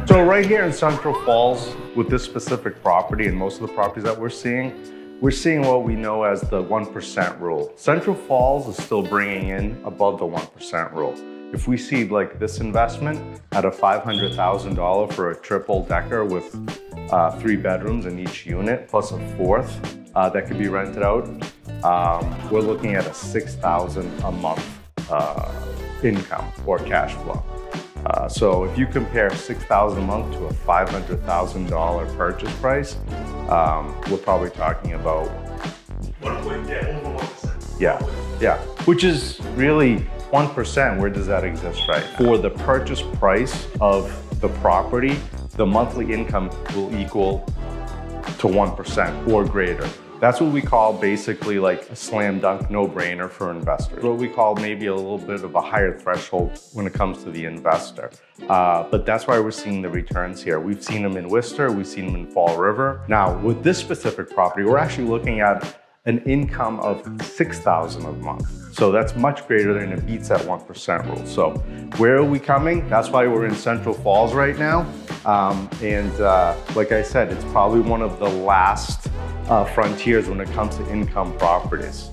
So right here in Central Falls, with this specific property and most of the properties that we're seeing what we know as the 1% rule. Central Falls is still bringing in above the 1% rule. If we see like this investment at a $500,000 for a triple decker with 3 bedrooms in each unit, plus a 4th that could be rented out, we're looking at a $6,000 a month income or cash flow. So if you compare $6,000 a month to a $500,000 purchase price, we're probably talking about over 1%. yeah, which is really 1%. Where does that exist right now? For the purchase price of the property, the monthly income will equal to 1% or greater. That's what we call basically like a slam dunk no-brainer for investors. What we call maybe a little bit of a higher threshold when it comes to the investor. But that's why we're seeing the returns here. We've seen them in Worcester, we've seen them in Fall River. Now with this specific property, we're actually looking at an income of $6,000 a month. So that's much greater than it beats that 1% rule. So where are we coming? That's why we're in Central Falls right now. Like I said, it's probably one of the last frontiers when it comes to income properties.